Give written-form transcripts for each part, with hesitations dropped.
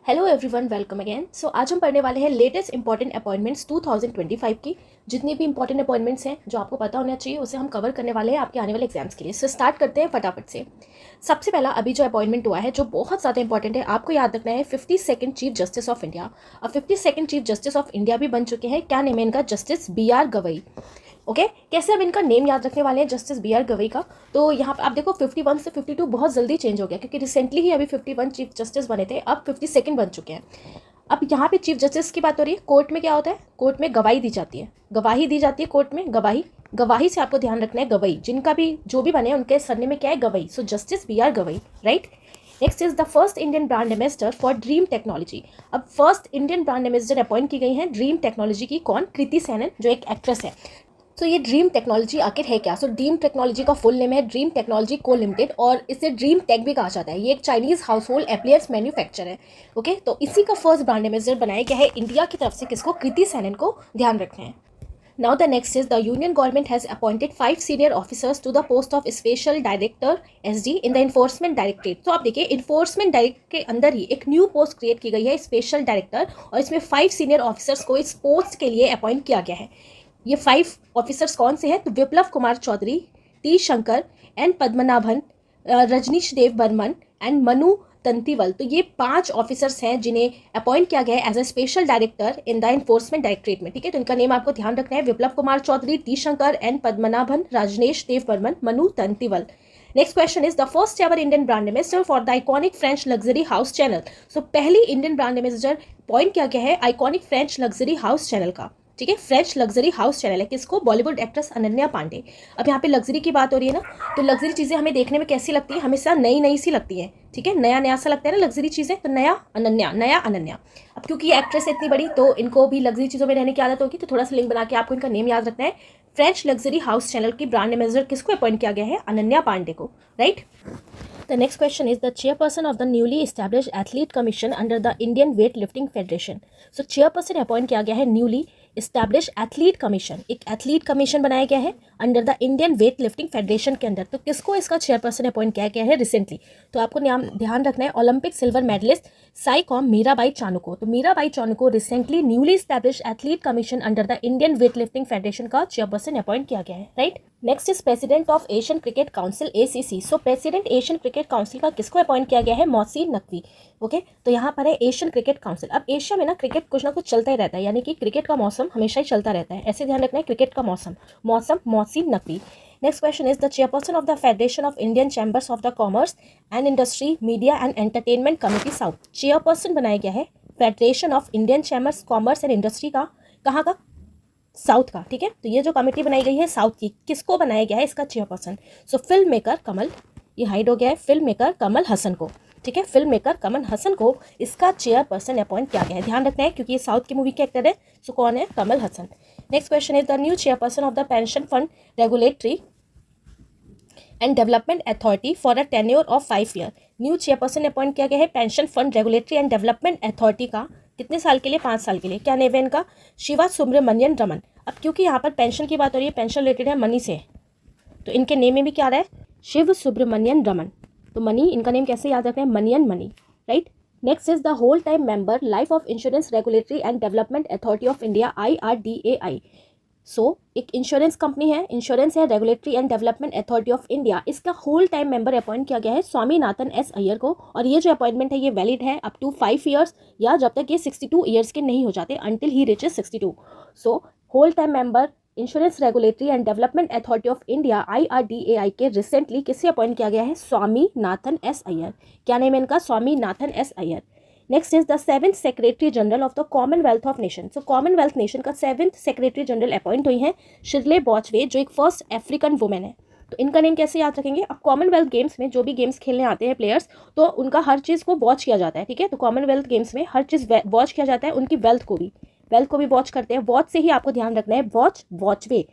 Hello everyone, welcome again. So आज हम पढ़ने वाले हैं लेटेस्ट इंपॉर्टेंट अपॉइंटमेंट्स 2025 की। जितनी भी इंपॉर्टेंट अपॉइंटमेंट्स हैं जो आपको पता होना चाहिए उसे हम कवर करने वाले हैं आपके आने वाले एग्जाम्स के लिए। सो स्टार्ट करते हैं फटाफट से। सबसे पहला अभी जो अपॉइंटमेंट हुआ है जो बहुत ज़्यादा इंपॉर्टेंट है, आपको याद रखना है 52nd chief justice of India. अब 52nd chief justice of India भी बन चुके हैं। क्या नेम है इनका? Justice BR Gavai. ओके, कैसे अब इनका नेम याद रखने वाले हैं जस्टिस BR गवई का? तो यहाँ पे आप देखो 51 से 52 बहुत जल्दी चेंज हो गया, क्योंकि रिसेंटली ही अभी 51 चीफ जस्टिस बने थे, अब 52nd बन चुके हैं। अब यहाँ पे चीफ जस्टिस की बात हो रही है। कोर्ट में क्या होता है? कोर्ट में गवाही दी जाती है, गवाही दी जाती है कोर्ट में। गवाही से आपको ध्यान रखना है गवई, जिनका भी जो भी बने उनके सरनेम में क्या है? Gavai. So justice BR Gavai, right. Next is the first Indian brand ambassador for Dream Technology. अब first Indian brand ambassador appoint की गई हैं ड्रीम टेक्नोलॉजी की। कौन? कृति सेनन, जो एक एक्ट्रेस है। तो ये ड्रीम टेक्नोलॉजी आखिर है क्या? सो ड्रीम टेक्नोलॉजी का फुल नेम है ड्रीम टेक्नोलॉजी को लिमिटेड, और इसे ड्रीम टेक भी कहा जाता है। ये एक Chinese house hold appliance manufacture है। ओके, तो इसी का फर्स्ट ब्रांड एम्बेसडर बनाया गया है इंडिया की तरफ से। किसको? कृति सेनन को। ध्यान रखना है। Now the next is the Union government has appointed 5 senior officers to the post of Special Director SD in the Enforcement Directorate। तो आप देखिए Enforcement Directorate के अंदर ही एक न्यू पोस्ट क्रिएट की गई है स्पेशल डायरेक्टर, और इसमें 5 सीनियर ऑफिसर्स को इस पोस्ट के लिए अपॉइंट किया गया है। ये 5 ऑफिसर्स कौन से हैं? तो Viplav Kumar Choudhary, T Shankar, N Padmanabhan, Rajnish Dev Barman and Manu Tantiwal. तो ये 5 ऑफिसर्स हैं जिन्हें अपॉइंट किया गया है as a special director in the enforcement directorate में। ठीक है, तो इनका नेम आपको ध्यान रखना है। Viplav Kumar Choudhary, T Shankar, N Padmanabhan, Rajnish Dev Barman, Manu Tantiwal. Next question is the first ever Indian brand ambassador for the iconic French luxury house Chanel. So पहली इंडियन ब्रांड एम्बेसडर अपॉइंट किया गया है iconic French luxury house Chanel का। ठीक है, फ्रेंच लग्जरी हाउस चैनल है। किसको? Bollywood actress Ananya Panday. अब यहाँ पे लग्जरी की बात हो रही है ना, तो लग्जरी चीज़ें हमें देखने में कैसी लगती है? हमेशा नई नई सी लगती है। ठीक है, नया नया सा लगता है ना लग्जरी चीज़ें, तो नया अनन्या। अब क्योंकि ये एक्ट्रेस इतनी बड़ी, तो इनको भी लग्जरी चीज़ों में रहने की आदत होगी, तो थोड़ा सा लिंक बना के आपको इनका नेम याद रखना है। फ्रेंच लग्जरी हाउस चैनल की ब्रांड एम्बेसडर किसको अपॉइंट किया गया है? अनन्या पांडे को, right. The next question is the chairperson of the newly established athlete commission under the Indian weightlifting federation। So chairperson appoint किया गया है न्यूली एस्टैब्लिश एथलीट कमीशन। एक एथलीट कमीशन बनाया गया है under the Indian weight lifting federation के अंदर। तो किसको इसका चेयरपर्सन अपॉइंट किया गया है रिसेंटली? तो आपको नाम ध्यान रखना है Olympic silver medallist Saikhom Mirabai Chanu को। तो मीराबाई चानू को recently newly establish athlete commission under the Indian weight lifting federation का चेयरपर्सन अपॉइंट किया गया है, right. Next is president of Asian Cricket Council ACC। So president Asian Cricket Council का किसको अपॉइंट किया गया है? मोहसिन नकवी। ओके, तो यहाँ पर है एशियन क्रिकेट काउंसिल। अब एशिया में ना क्रिकेट कुछ ना कुछ चलता ही रहता है, यानी कि क्रिकेट का मौसम हमेशा ही चलता रहता है। ऐसे ध्यान रखना है, क्रिकेट का मौसम Mohsin Naqvi. Next question is the chairperson of the federation of Indian chambers of the commerce and industry media and entertainment committee south. Chairperson बनाया गया है federation of Indian chambers commerce and industry का। कहाँ का? साउथ का। ठीक है, तो ये जो कमेटी बनाई गई है साउथ की, किसको बनाया गया है इसका चेयरपर्सन? सो फिल्म मेकर कमल, ये हाइड हो गया है, फिल्म मेकर कमल हसन को। ठीक है, फिल्म मेकर कमल हसन को इसका चेयरपर्सन अपॉइंट किया गया है। ध्यान रखना है क्योंकि ये साउथ की मूवी के एक्टर है। सो कौन है? Kamal Haasan. Next question is the new chairperson of the Pension fund regulatory and development Authority for a tenure of 5 year. New chairperson appoint किया गया है pension fund regulatory and development authority का। कितने साल के लिए? 5 साल के लिए। क्या नेम है इनका? शिवा सुब्रमण्यन रमन। अब क्योंकि यहाँ पर पेंशन की बात हो रही है, पेंशन रिलेटेड है मनी से, तो इनके नेम में भी क्या आ रहा है? शिव सुब्रमण्यन रमन। तो मनी, इनका नेम कैसे याद रखना है? Manian Mani, right. Next is the whole time member life of Insurance regulatory and development authority of India IRDAI। So एक इंश्योरेंस कंपनी है, इंश्योरेंस है, regulatory and development authority of India. इसका होल टाइम मेंबर अपॉइंट किया गया है Swaminathan S Iyer को, और ये जो अपॉइंटमेंट है ये वैलिड है अप टू 5 ईयर्स, या जब तक ये 62 ईयर्स के नहीं हो जाते, until he reaches 62। So whole time member insurance regulatory and development authority of India IRDAI के रिसेंटली किसे अपॉइंट किया गया है? स्वामीनाथन S अय्यर। क्या नेम है इनका? Swaminathan S Iyer. Next is the 7th secretary general of the Commonwealth of nation. So Commonwealth nation का 7th secretary general appoint हुई हैं शिरले बॉचवे, जो एक फर्स्ट अफ्रीकन वुमेन है। तो इनका नेम कैसे याद रखेंगे? अब कॉमनवेल्थ गेम्स में जो भी गेम्स खेलने आते हैं प्लेयर्स, तो उनका हर चीज़ को वॉच किया जाता है। ठीक है, तो कॉमनवेल्थ गेम्स में हर चीज़ वॉच किया जाता है, उनकी वेल्थ को भी वॉच करते हैं। वॉच से ही आपको ध्यान रखना है, वॉचवे।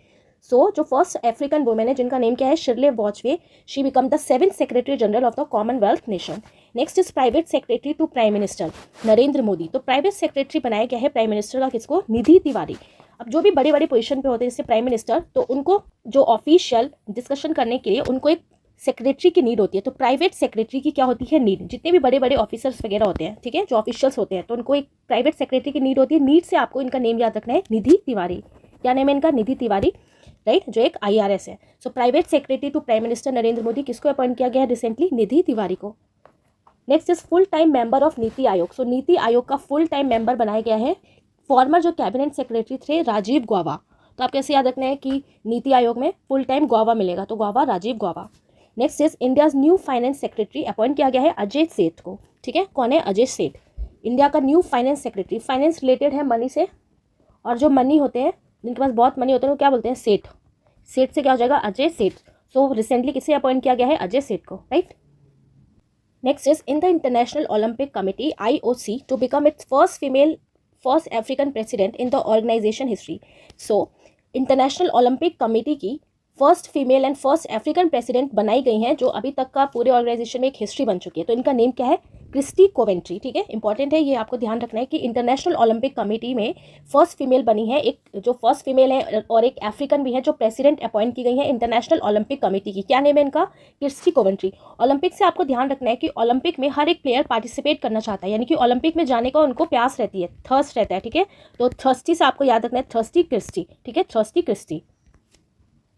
सो जो फर्स्ट अफ्रीकन वुमेन है जिनका नेम क्या है? Shirley Botchwey, she become the 7th secretary general of the Commonwealth nation. Next is private secretary to prime minister Narendra Modi. तो प्राइवेट सेक्रेटरी बनाया गया है प्राइम मिनिस्टर का किसको? निधि तिवारी। अब जो भी बड़े बड़े पोजीशन पे होते हैं जैसे प्राइम मिनिस्टर, तो उनको जो ऑफिशियल डिस्कशन करने के लिए उनको एक सेक्रेटरी की नीड होती है, तो प्राइवेट सेक्रेटरी की क्या होती है, नीड। जितने भी बड़े बड़े ऑफिसर्स वगैरह होते हैं, ठीक है, जो ऑफिशियल्स होते हैं, तो उनको एक प्राइवेट सेक्रेटरी की नीड होती है। नीड से आपको इनका नेम याद रखना है, निधि तिवारी। क्या नेम है इनका, निधि तिवारी, राइट, जो एक IRS है। So private secretary to prime minister Narendra Modi, किसको अपॉइंट किया गया है रिसेंटली, निधि तिवारी को। Next is full time member of NITI Aayog. सो नीति आयोग का फुल टाइम मेंबर बनाया गया है फॉर्मर जो कैबिनेट सेक्रेटरी थे राजीव गौबा। तो आप कैसे याद रखना है कि नीति आयोग में फुल टाइम गौबा मिलेगा, तो Gauba, Rajiv Gauba. Next is India's new finance secretary appoint किया गया है अजय सेठ को, ठीक है। कौन है, अजय सेठ, इंडिया का new finance secretary. Finance related है मनी से, और जो मनी होते हैं, जिनके पास बहुत मनी होते हैं, वो क्या बोलते हैं, सेठ। सेठ से क्या हो जाएगा, अजय सेठ। सो रिसेंटली किसे अपॉइंट किया गया है, अजय सेठ को, right. Next is in the international Olympic committee IOC to become its first African president in the organisation history. So international Olympic committee की first female and first African president बनाई गई हैं, जो अभी तक का पूरे ऑर्गेनाइजेशन में एक हिस्ट्री बन चुकी है। तो इनका नेम क्या है, क्रिस्टी कोवेंट्री, ठीक है। इंपॉर्टेंट है ये, आपको ध्यान रखना है कि इंटरनेशनल ओलंपिक कमेटी में फर्स्ट फीमेल बनी है, एक जो फर्स्ट फीमेल है और एक अफ्रीकन भी है जो प्रेसिडेंट अपॉइंट की गई है इंटरनेशनल ओलंपिक कमेटी की। क्या नेम है इनका, क्रिस्टी कोवेंट्री। ओलंपिक से आपको ध्यान रखना है कि ओलंपिक में हर एक प्लेयर पार्टिसिपेट करना चाहता है, यानी कि ओलंपिक में जाने का उनको प्यास रहती है, थर्स्ट रहता है, ठीक है। तो थर्स्टी से आपको याद रखना है, थर्स्टी क्रिस्टी, ठीक है, Thirsty Christy.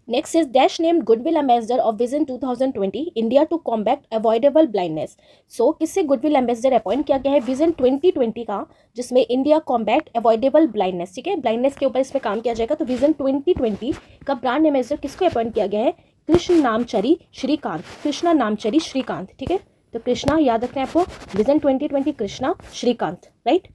Next is dash name goodwill ambassador of vision 2020 India to combat avoidable blindness. So किससे गुडविल एम्बेसडर अपॉइंट किया गया है विजन 2020 का, जिसमें इंडिया कॉम्बैट अवॉइडेबल ब्लाइंडनेस, ठीक है, ब्लाइंडनेस के ऊपर इसमें काम किया जाएगा। तो विजन 2020 का ब्रांड एम्बेसडर किसको अपॉइंट किया गया है, कृष्ण नामचरी श्रीकांत, कृष्णा नामचरी श्रीकांत, ठीक है। तो कृष्णा याद रखना है आपको, vision 2020 Krishna Srikanth, right.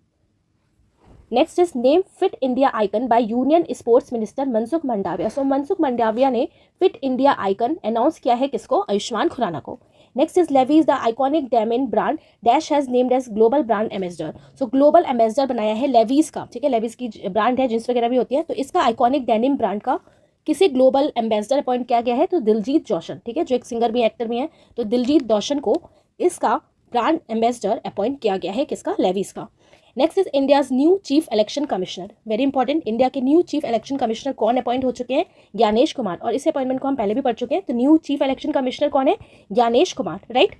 Next is name Fit India icon by union sports minister Mansukh Mandaviya. So Mansukh Mandaviya ने फिट इंडिया आइकन अनाउंस किया है, किसको, आयुष्मान खुराना को। Next is Levi's the iconic denim brand dash has named as global brand ambassador. So global ambassador बनाया है levies का, ठीक है, लेवीज की ब्रांड है, जींस वगैरह भी होती है। तो इसका आइकॉनिक डेनिम ब्रांड का किसे ग्लोबल एम्बेसडर अपॉइंट किया गया है, तो दिलजीत दोसांझ, ठीक है, जो एक सिंगर भी एक्टर भी है। तो दिलजीत दोसांझ को इसका ब्रांड एम्बेसडर अपॉइंट किया गया है, किसका, लेवीज का। Next is India's new chief election commissioner, very important. India के न्यू चीफ इलेक्शन कमिश्नर कौन अपॉइंट हो चुके हैं, ज्ञानेश कुमार, और इस अपॉइंटमेंट को हम पहले भी पढ़ चुके हैं। तो न्यू चीफ इलेक्शन कमिश्नर कौन है, ज्ञानेश कुमार, राइट।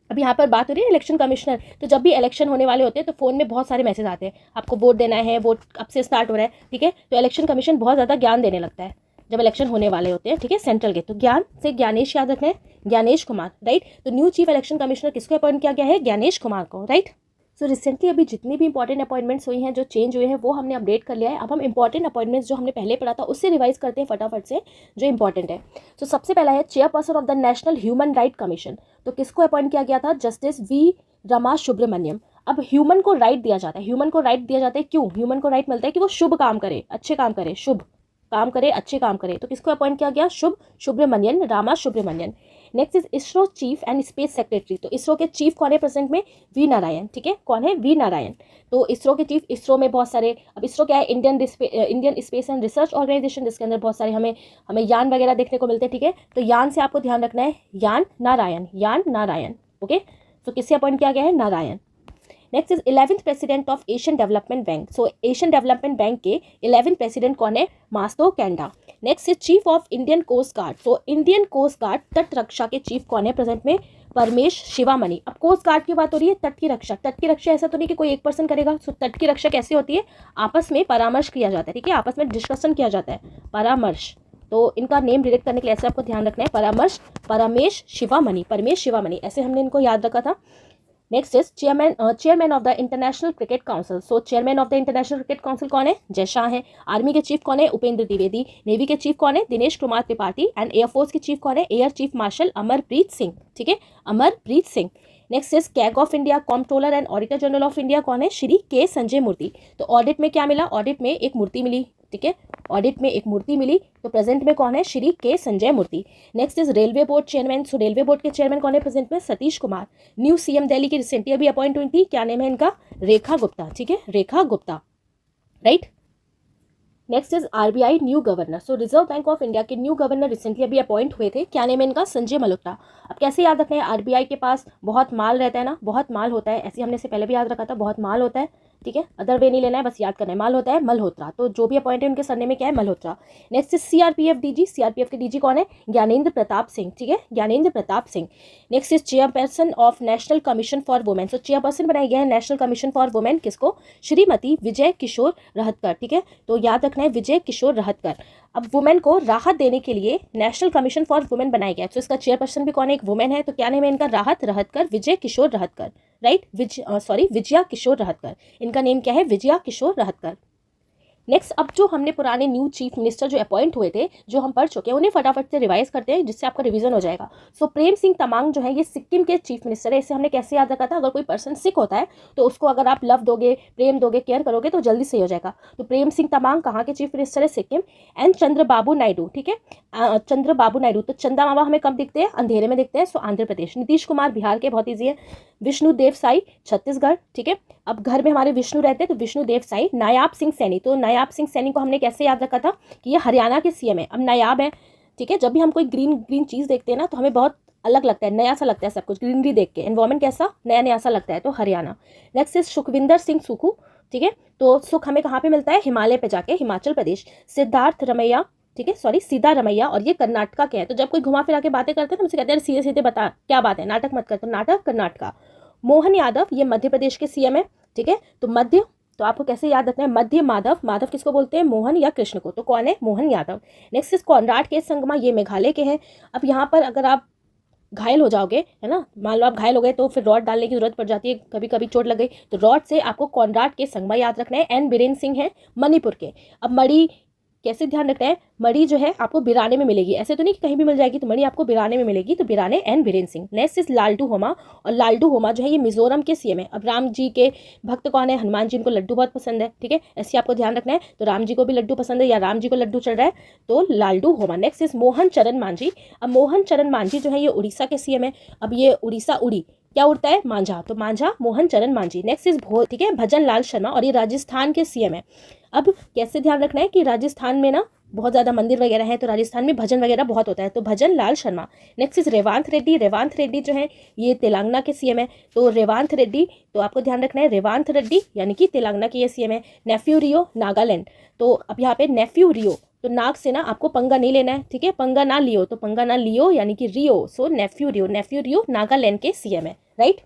अब यहाँ पर बात हो रही है इलेक्शन कमिश्नर, तो जब भी इलेक्शन होने वाले होते हैं तो फोन में बहुत सारे मैसेज आते हैं, आपको वोट देना है, वोट अब से स्टार्ट हो रहा है, ठीक है। तो इलेक्शन कमीशन बहुत ज़्यादा ज्ञान देने लगता है जब इलेक्शन होने वाले होते हैं, ठीक है, सेंट्रल के। तो ज्ञान से ज्ञानेश याद रखना है, ज्ञानेश कुमार, राइट। तो न्यू चीफ इलेक्शन कमिश्नर किसको अपॉइंट किया गया है, ज्ञानेश कुमार को, राइट। सो रिसेंटली अभी जितनी भी इंपॉर्टेंट अपॉइंटमेंट्स हुई हैं, जो चेंज हुए हैं, वो हमने अपडेट कर लिया है। अब हम इंपॉर्टेंट अपॉइंटमेंट्स जो हमने पहले पढ़ा था उससे रिवाइज करते हैं फटाफट से, जो इंपॉर्टेंट है। तो सबसे पहला है chairperson of the national human right commission. तो किसको अपॉइंट किया गया था, जस्टिस V रमा सुब्रमण्यम। अब ह्यूमन को राइट दिया जाता है, ह्यूमन को राइट दिया जाता है, क्यों ह्यूमन को राइट मिलता है कि वो शुभ काम करे, अच्छे काम करे, शुभ काम करे, अच्छे काम करे। तो किसको अपॉइंट किया गया, Shubh Subramanian, Rama Subramanian. Next is ISRO chief and space secretary. तो इसरो के चीफ कौन है प्रेजेंट में, V नारायण, ठीक है, कौन है, V नारायण। तो इसरो के चीफ, इसरो में बहुत सारे, अब इसरो क्या है, Indian space and research organisation, जिसके अंदर बहुत सारे हमें यान वगैरह देखने को मिलते हैं, ठीक है। तो यान से आपको ध्यान रखना है, यान नारायण, यान नारायण, ओके। तो किससे अपॉइंट किया गया है, Narayan. Next is 11th president of Asian Development Bank. So Asian Development Bank के 11th प्रेसिडेंट कौन है, Masato Kanda. Next is chief of Indian Coast Guard. So Indian Coast Guard तट रक्षा के चीफ कौन है प्रेजेंट में, परमेश शिवामणि। अब कोस्ट गार्ड की बात हो रही है, तट की रक्षा, तट की रक्षा ऐसा तो नहीं कि कोई एक पर्सन करेगा। सो तट की रक्षा कैसे होती है, आपस में परामर्श किया जाता है, ठीक है, आपस में डिस्कशन किया जाता है, परामर्श। तो इनका नेम रिलेट करने के लिए ऐसे आपको ध्यान रखना है, परामर्श, परमेश शिवामणि, परमेश शिवामणि, ऐसे हमने इनको याद रखा था। Next is chairman of the international cricket council. So chairman of the international cricket council कौन है, जय शाह है। आर्मी के चीफ कौन है, उपेंद्र द्विवेदी। नेवी के चीफ कौन है, दिनेश कुमार त्रिपाठी। एंड एयरफोर्स के चीफ कौन है, air chief marshal Amarpreet Singh, ठीक है, Amarpreet Singh. Next is CAG of India, comptroller and auditor general of India कौन है, श्री के संजय मूर्ति। तो ऑडिट में क्या मिला, ऑडिट में एक मूर्ति मिली, ठीक है, ऑडिट में एक मूर्ति मिली। तो प्रेजेंट में कौन है, Shri K Sanjay Murthy. Next is railway board chairman. So railway board के चेयरमैन कौन है प्रेजेंट में, सतीश कुमार। न्यू CM दिल्ली की रिसेंटली अभी अपॉइंट हुई थी, क्या नेम है इनका, रेखा गुप्ता, ठीक है, Rekha Gupta, right. Next is RBI new governor. So Reserve Bank of India के न्यू गवर्नर रिसेंटली अभी अपॉइंट हुए थे, क्या नेम है इनका, संजय मल्होत्रा। अब कैसे याद रखना है, RBI के पास बहुत माल रहता है ना, बहुत माल होता है, ऐसे हमने से पहले भी याद रखा था, बहुत माल होता है, ठीक है, अदर वे नहीं लेना है, बस याद करना है। माल होता है मल्होत्रा, तो जो भी अपॉइंट है उनके सरनेम में क्या है, Malhotra. Next is CRPF DG, CRPF के डीजी कौन है, ज्ञानेंद्र प्रताप सिंह, ठीक है, Gyanendra Pratap Singh. Next is chairperson of national commission for women, तो चेयरपर्सन बनाया गया है नेशनल कमीशन फॉर वुमेन, किसको, श्रीमती विजय किशोर रहतकर, ठीक है, तो याद रखना है विजय किशोर रहतकर। अब वुमेन को राहत देने के लिए नेशनल कमीशन फॉर वुमेन बनाया गया है, तो इसका चेयरपर्सन भी कौन है, एक वुमेन है, तो क्या नेम है इनका, राहत रहतकर, विजय किशोर रहतकर, राइट, विजया किशोर रहतकर, इनका नेम क्या है, विजया किशोर रहतकर। नेक्स्ट, अब जो हमने पुराने न्यू चीफ मिनिस्टर जो अपॉइंट हुए थे, जो हम पढ़ चुके हैं, उन्हें फटाफट से रिवाइज करते हैं, जिससे आपका रिवीजन हो जाएगा। सो प्रेम सिंह तमांग जो है ये सिक्किम के चीफ मिनिस्टर है। इसे हमने कैसे याद रखा था, अगर कोई पर्सन सिक होता है तो उसको अगर आप लव दोगे, प्रेम दोगे, केयर करोगे तो जल्दी सही हो जाएगा। तो प्रेम सिंह तमांग कहाँ के चीफ मिनिस्टर है, सिक्किम। एंड चंद्रबाबू नायडू, ठीक है, चंद्रबाबू नायडू, तो चंदा मामा हमें कब दिखते हैं, अंधेरे में दिखते हैं, सो आंध्र प्रदेश। नीतीश कुमार बिहार के, बहुत ईजी है। विष्णु देव साई छत्तीसगढ़, ठीक है, अब घर में हमारे विष्णु रहते हैं तो विष्णु देव साई। नायाब सिंह सैनी, तो नायाब सिंह सैनी को हमने कैसे याद रखा था कि ये हरियाणा के सीएम है। अब नायाब है, ठीक है, जब भी हम कोई ग्रीन ग्रीन चीज़ देखते हैं ना तो हमें बहुत अलग लगता है, नया सा लगता है, सब कुछ ग्रीनरी देख के एनवायरमेंट कैसा नया नया सा लगता है, तो हरियाणा। नेक्स्ट इज सुखविंदर सिंह सुक्खू, ठीक है, तो सुख हमें कहाँ पे मिलता है, हिमालय पे जाके, हिमाचल प्रदेश। सिद्धार्थ रमैया, ठीक है, सॉरी सीधा रमैया, और ये कर्नाटका के हैं। तो जब कोई घुमा फिरा के बातें करते हैं तो मुझसे कहते हैं सीधे सीधे बता क्या बात है, नाटक मत कर, तो नाटक कर्नाटका। मोहन यादव, ये मध्य प्रदेश के सीएम है, ठीक है, तो मध्य, तो आपको कैसे याद रखना है, मध्य माधव, माधव किसको बोलते हैं, मोहन या कृष्ण को, तो कौन है, Mohan Yadav. Next is Conrad के संगमा, ये मेघालय के हैं। अब यहाँ पर अगर आप घायल हो जाओगे, है ना, मान लो आप घायल हो गए तो फिर रॉड डालने की जरूरत पड़ जाती है, कभी कभी चोट लग गई तो रॉड से आपको कॉनराड के संगमा याद रखना है। एन बीरेन सिंह है मणिपुर के। अब मणि कैसे ध्यान रखना है, मणि जो है आपको बिराने में मिलेगी, ऐसे तो नहीं कि कहीं भी मिल जाएगी, तो मणि आपको बिराने में मिलेगी, तो बिराने N Biren Singh. Next is Lalduhoma, और लालडू होमा जो है ये मिजोरम के सीएम है। अब राम जी के भक्त कौन है, हनुमान जी, इनको लड्डू बहुत पसंद है, ठीक है, ऐसे आपको ध्यान रखना है, तो राम जी को भी लड्डू पसंद है या राम जी को लड्डू चढ़ रहा है, तो लालडू होमा। नेक्स्ट इज मोहन चरण मांझी। अब मोहन चरण मांझी जो है ये उड़ीसा के सीएम है। अब ये उड़ीसा उड़ी क्या उड़ता है, मांझा, तो मांझा मोहन चरण मांझी। नेक्स्ट इज ठीक है, भजन लाल शर्मा, और ये राजस्थान के सीएम है। अब कैसे ध्यान रखना है कि राजस्थान में ना बहुत ज़्यादा मंदिर वगैरह है, तो राजस्थान में भजन वगैरह बहुत होता है, तो भजन लाल शर्मा। नेक्स्ट इज रेवांत रेड्डी, रेवांत रेड्डी जो है ये तेलंगाना के सीएम है, तो रेवांत रेड्डी, तो आपको ध्यान रखना है रेवांत रेड्डी यानी कि तेलंगाना के ये सीएम है। नेफ्यू रियो नागालैंड, तो अब यहाँ पे नेफ्यू रियो, तो नाग से ना आपको पंगा नहीं लेना है, ठीक है, पंगा ना लियो, तो पंगा ना लियो यानी कि रियो, सो नेफ्यू रियो नागालैंड के सीएम है, राइट।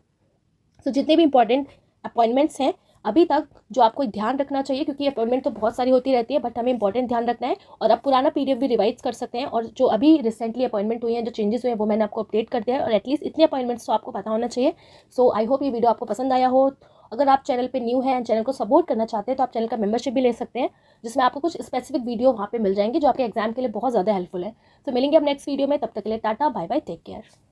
सो जितने भी इंपॉर्टेंट अपॉइंटमेंट्स हैं अभी तक जो आपको ध्यान रखना चाहिए, क्योंकि अपॉइंटमेंट तो बहुत सारी होती रहती है बट हमें इंपॉर्टेंट ध्यान रखना है, और अब पुराना पीडीएफ भी रिवाइज कर सकते हैं, और जो अभी रिसेंटली अपॉइंटमेंट हुई हैं, जो चेंजेस हुए हैं वो मैंने आपको अपडेट कर दिया है, और एटलीस्ट इतने अपॉइंटमेंट्स तो आपको पता होना चाहिए। सो आई होप ये वीडियो आपको पसंद आया हो। अगर आप चैनल पे न्यू हैं, चैनल को सपोर्ट करना चाहते हैं, तो आप चैनल का मेंबरशिप भी ले सकते हैं, जिसमें आपको कुछ स्पेसिफिक वीडियो वहाँ पे मिल जाएंगे जो आपके एग्जाम के लिए बहुत ज़्यादा हेल्पफुल है। तो मिलेंगे अब नेक्स्ट वीडियो में, तब तक के लिए टाटा बाय बाय, टेक केयर।